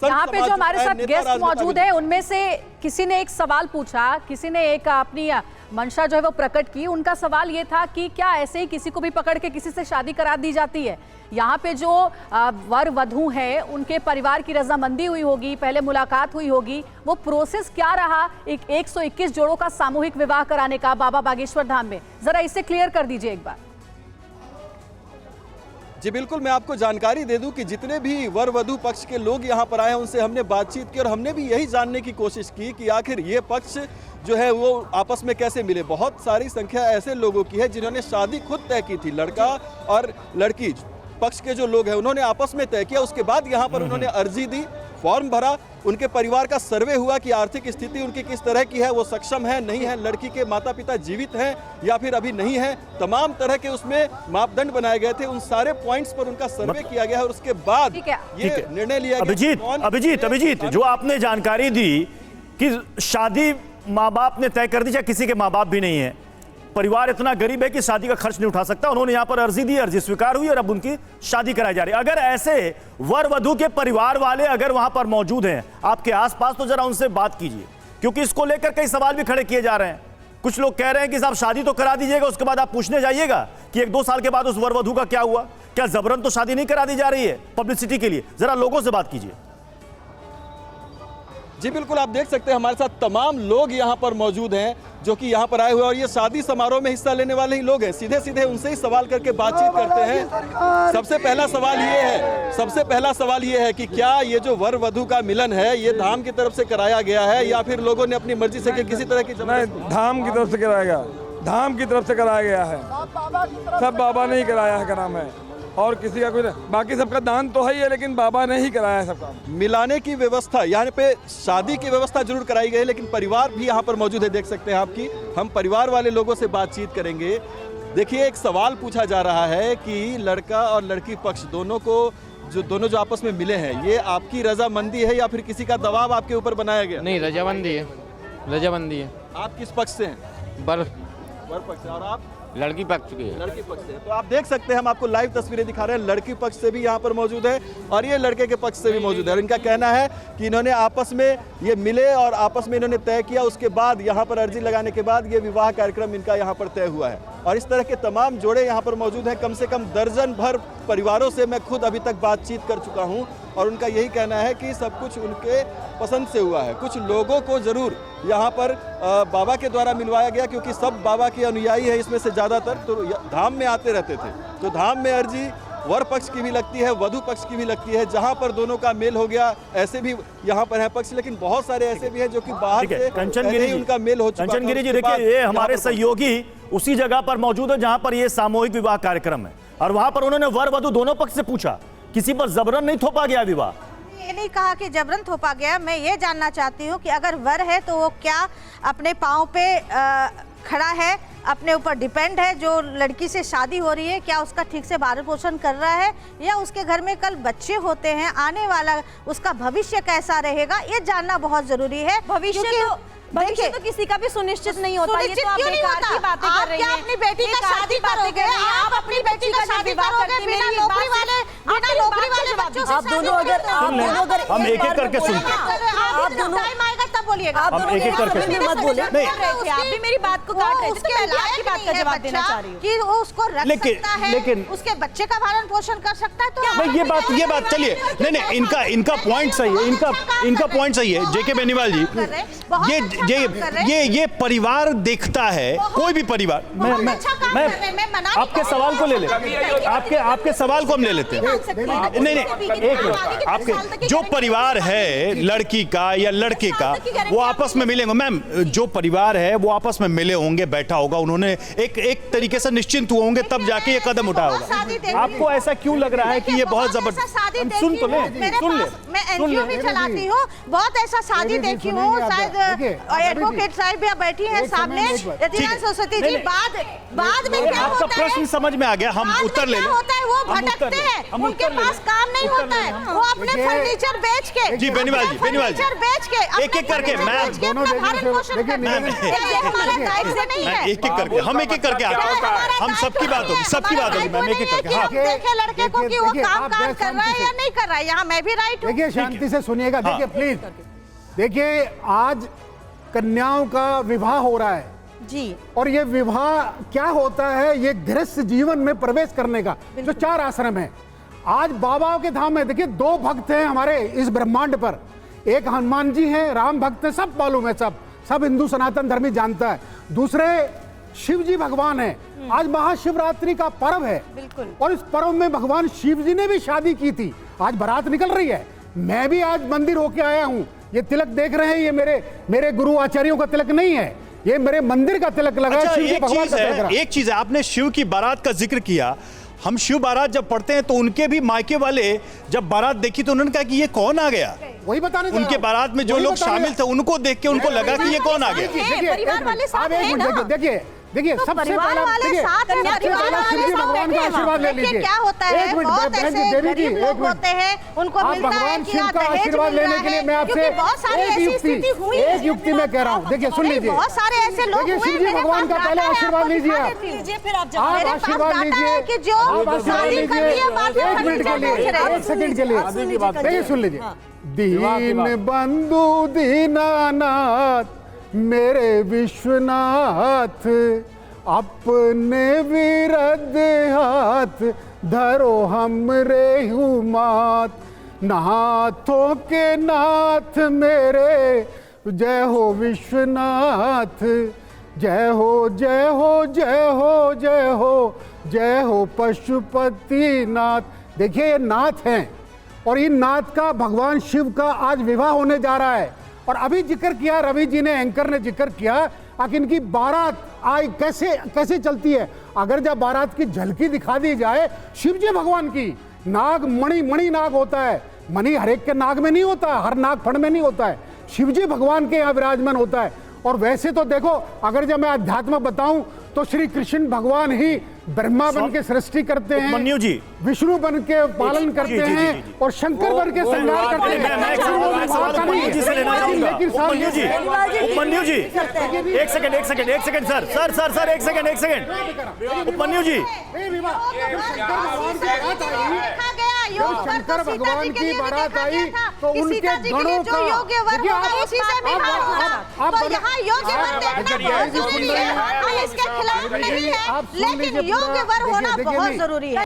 यहाँ पे जो हमारे साथ गेस्ट मौजूद है उनमें से किसी ने एक सवाल पूछा, किसी ने एक अपनी मंशा जो है वो प्रकट की। उनका सवाल ये था कि क्या ऐसे ही किसी को भी पकड़ के किसी से शादी करा दी जाती है? यहाँ पे जो वर वधू है उनके परिवार की रजामंदी हुई होगी, पहले मुलाकात हुई होगी, वो प्रोसेस क्या रहा 121 जोड़ों का सामूहिक विवाह कराने का बाबा बागेश्वर धाम में? जरा इसे क्लियर कर दीजिए एक बार। जी बिल्कुल, मैं आपको जानकारी दे दूं कि जितने भी वर वधू पक्ष के लोग यहां पर आए हैं उनसे हमने बातचीत की और हमने भी यही जानने की कोशिश की कि आखिर ये पक्ष जो है वो आपस में कैसे मिले। बहुत सारी संख्या ऐसे लोगों की है जिन्होंने शादी खुद तय की थी, लड़का और लड़की पक्ष के जो लोग हैं उन्होंने आपस में तय किया। उसके बाद यहाँ पर उन्होंने अर्जी दी, फॉर्म भरा, उनके परिवार का सर्वे हुआ कि आर्थिक स्थिति उनकी किस तरह की है, वो सक्षम है नहीं है, लड़की के माता पिता जीवित हैं या फिर अभी नहीं है, तमाम तरह के उसमें मापदंड बनाए गए थे। उन सारे पॉइंट्स पर उनका सर्वे किया गया है और उसके बाद ये निर्णय लिया गया। अभिजीत, जो आपने जानकारी दी कि शादी माँ बाप ने तय कर दी, चाहे किसी के माँ बाप भी नहीं है, परिवार इतना गरीब है कि शादी का खर्च नहीं उठा सकता, उन्होंने यहां पर अर्जी दी, अर्जी स्वीकार हुई और अब उनकी शादी कराई जा रही है। अगर ऐसे वर वधू के परिवार वाले अगर वहां पर मौजूद हैं आपके आसपास तो जरा उनसे बात कीजिए, क्योंकि इसको लेकर कई सवाल भी खड़े किए जा रहे हैं। कुछ लोग कह रहे हैं कि साहब शादी तो करा दीजिएगा, उसके बाद आप पूछने जाइएगा कि 1-2 साल के बाद उस वर वधू का क्या हुआ। क्या जबरन तो शादी नहीं करा दी जा रही है पब्लिसिटी के लिए? जरा लोगों से बात कीजिए। जी बिल्कुल, आप देख सकते हैं हमारे साथ तमाम लोग यहाँ पर मौजूद हैं जो कि यहाँ पर आए हुए और ये शादी समारोह में हिस्सा लेने वाले ही लोग हैं। सीधे सीधे उनसे ही सवाल करके बातचीत करते हैं। सबसे पहला सवाल ये है कि क्या ये जो वर वधू का मिलन है ये धाम की तरफ से कराया गया है या फिर लोगों ने अपनी मर्जी से किसी तरह की? धाम की तरफ से कराया गया, धाम की तरफ से कराया गया है, सब बाबा ने ही कराया है, क्या नाम है, और किसी का कोई नहीं। बाकी सबका दान तो है ही है, लेकिन बाबा ने ही कराया है सबका। मिलाने की व्यवस्था, यहाँ पे शादी की व्यवस्था जरूर कराई गई है, लेकिन परिवार भी यहाँ पर मौजूद है, देख सकते हैं आपकी। हम परिवार वाले लोगों से बातचीत करेंगे। देखिए, एक सवाल पूछा जा रहा है कि लड़का और लड़की पक्ष दोनों जो आपस में मिले हैं, ये आपकी रजामंदी है या फिर किसी का दबाव आपके ऊपर बनाया गया? नहीं, रजामंदी है, रजामंदी है। आप किस पक्ष से हैं? वर पक्ष से। और आप? लड़की पक्ष की है। लड़की पक्ष से। तो आप देख सकते हैं, हम आपको लाइव तस्वीरें दिखा रहे हैं, लड़की पक्ष से भी यहाँ पर मौजूद है और ये लड़के के पक्ष से भी मौजूद है। और इनका कहना है कि इन्होंने आपस में ये मिले और आपस में इन्होंने तय किया, उसके बाद यहाँ पर अर्जी लगाने के बाद ये विवाह कार्यक्रम इनका यहाँ पर तय हुआ है। और इस तरह के तमाम जोड़े यहाँ पर मौजूद हैं। कम से कम दर्जन भर परिवारों से मैं खुद अभी तक बातचीत कर चुका हूँ और उनका यही कहना है कि सब कुछ उनके पसंद से हुआ है। कुछ लोगों को ज़रूर यहाँ पर बाबा के द्वारा मिलवाया गया, क्योंकि सब बाबा के अनुयायी हैं इसमें से ज़्यादातर, तो धाम में आते रहते थे। तो धाम में अर्जी वर पक्ष की भी लगती है, वधू पक्ष की भी लगती है, जहाँ पर दोनों का मेल हो गया। ऐसे भी यहाँ पर है पक्ष, लेकिन बहुत सारे ऐसे भी हैं जो कि बाहर से उनका मेल हो चुका। कंचन गिरी जी, देखिए ये हमारे सहयोगी उसी जगह पर मौजूद है जहाँ पर ये सामूहिक विवाह कार्यक्रम है और वहाँ पर उन्होंने वर वधू दोनों पक्ष से पूछा, किसी पर जबरन नहीं थोपा गया विवाह? ये नहीं कहा कि जबरन थोपा गया। मैं ये जानना चाहती हूँ कि अगर वर है तो वो क्या अपने पाँव पे खड़ा है, अपने ऊपर डिपेंड है, जो लड़की से शादी हो रही है क्या उसका ठीक से भरण पोषण कर रहा है, या उसके घर में कल बच्चे होते हैं, आने वाला उसका भविष्य कैसा रहेगा, ये जानना बहुत जरूरी है। भविष्य तो किसी का भी सुनिश्चित नहीं होता। ये तो आप बेकार की बातें कर रही हैं। आप अपनी बेटी का शादी करोगे, आप अपनी बेटी का शादी करोगे बिना नौकरी वाले बच्चों से? आप दोनों अगर हम एक एक करके सुनते हैं, आप दोनों टाइम आएगा तब बोलिएगा। आप दोनों एक एक करके मत बोले। आप भी मेरी बात को काट रहे थे, तो मैं आपकी बात का जवाब देना चाह रही हूँ कि वो उसको रख सकता है, लेकिन उसके बच्चे का भरण पोषण कर सकता है। तो ये बात चलिए, नहीं, इनका पॉइंट सही है, इनका पॉइंट सही है जेके बेनीवाल जी। ये परिवार देखता है, कोई भी परिवार। मैं आपके सवाल को ले ले, आपके सवाल को हम ले लेते हैं। नहीं, एक मिनट, आपके जो परिवार है लड़की का या लड़के का, वो आपस में मिलेंगे। मैम, जो परिवार है वो आपस में मिले होंगे, बैठा होगा, उन्होंने एक तरीके से निश्चिंत हुए होंगे, तब जाके ये कदम उठाया होगा। आपको ऐसा क्यों लग रहा है कि ये बहुत जबरदस्त? सुन तो ले, मैं एनजीओ भी चलाती हूँ, बहुत ऐसा शादी देखी हूँ। शायद एडवोकेट साहब भी बैठी हैं सामने, सरस्वती जी। बाद में क्या आपका होता है? प्रश्न समझ में आ गया, हम उत्तर ले लें। होता है वो भटकते हैं, उनके पास काम नहीं होता है, वो अपने फर्नीचर बेच के, जी बेनीवाल जी, बेनीवाल जी, फर्नीचर बेच के, एक एक करके मैम, एक एक करके हम एक एक करके आते हैं, हम सबकी बात होगी, सबकी बात होगी मैम, एक एक करके। हाँ देखे लड़के को कि वो काम कर रहा है या नहीं कर रहा है, यहाँ मैं भी राइट हूँ। देखिए शांति से सुनिएगा, देखिए प्लीज, देखिए आज कन्याओं का विवाह हो रहा है जी, और ये विवाह क्या होता है, ये गृहस्थ जीवन में प्रवेश करने का जो 4 आश्रम है। आज बाबाओं के धाम में देखिए 2 भक्त हैं हमारे इस ब्रह्मांड पर, एक हनुमान जी हैं, राम भक्त हैं, सब मालूम है, सब हिंदू सनातन धर्मी जानता है। दूसरे शिव जी भगवान है। आज महाशिवरात्रि का पर्व है, बिल्कुल, और इस पर्व में भगवान शिव जी ने भी शादी की थी। आज बारात निकल रही है, मैं भी आज मंदिर होके आया हूँ। ये तिलक देख रहे हैं, ये मेरे गुरु आचार्यों का तिलक नहीं है, ये मेरे मंदिर का तिलक लगा है। अच्छा, शिव जी भगवान का तिलक रहा। एक चीज है, आपने शिव की बारात का जिक्र किया। हम शिव बारात जब पढ़ते हैं तो उनके भी मायके वाले जब बारात देखी तो उन्होंने कहा कि ये कौन आ गया। वही बताने उनके बारात में जो लोग शामिल थे उनको देख के उनको लगा कि ये कौन आ गया। परिवार वाले साथ हैं ना। देखिए सबसे पहला देखिए शिव जी भगवान का आशीर्वाद ले लीजिए। क्या होता है, बहुत ऐसे गरीब लोग होते हैं, उनको मिलता है भगवान कि शिव का आशीर्वाद लेने के लिए मैं आपसे एक युक्ति में कह रहा हूँ। देखिए सुन लीजिए, बहुत सारे ऐसे लोग देखिए शिव जी भगवान का पहले आशीर्वाद लीजिए, आप फिर आप आशीर्वाद लीजिए, कि जो आप आशीर्वाद शादी कर रही है, बाल लीजिए 1 मिनट के लिए, 1 सेकंड के लिए देखिए, सुन लीजिए। दीन बंधु दीनानाथ मेरे विश्वनाथ, अपने विरद हाथ धरो हमरे हुमात, नाथों के नाथ मेरे जय हो विश्वनाथ, जय हो जय हो जय हो जय हो जय हो पशुपति नाथ। देखिए ये नाथ हैं, और इन नाथ का भगवान शिव का आज विवाह होने जा रहा है। और अभी जिक्र किया रवि जी ने, एंकर ने जिक्र किया कि इनकी बारात आई कैसे चलती है। अगर जब बारात की झलकी दिखा दी जाए शिव जी भगवान की, नाग मणि नाग होता है, मणि हर एक के नाग में नहीं होता, हर नाग फण में नहीं होता है, शिव जी भगवान के यहाँ विराजमान होता है। और वैसे तो देखो, अगर जब मैं अध्यात्म बताऊं तो श्री कृष्ण भगवान ही ब्रह्मा बन के सृष्टि करते हैं, उपमन्यु जी विष्णु बन के पालन करते हैं, और शंकर बन के संहार करते हैं। उपमन्यु जी एक सेकंड सर, एक सेकंड उपमन्यु जी, शंकर भगवान की बारात आई तो उनके गणों का योग्य वर होगा उसी से विवाह होगा। तो यहाँ योग्य वर देखना बहुत जरूरी है, हम इसके खिलाफ नहीं है, लेकिन योग्य वर होना बहुत जरूरी है।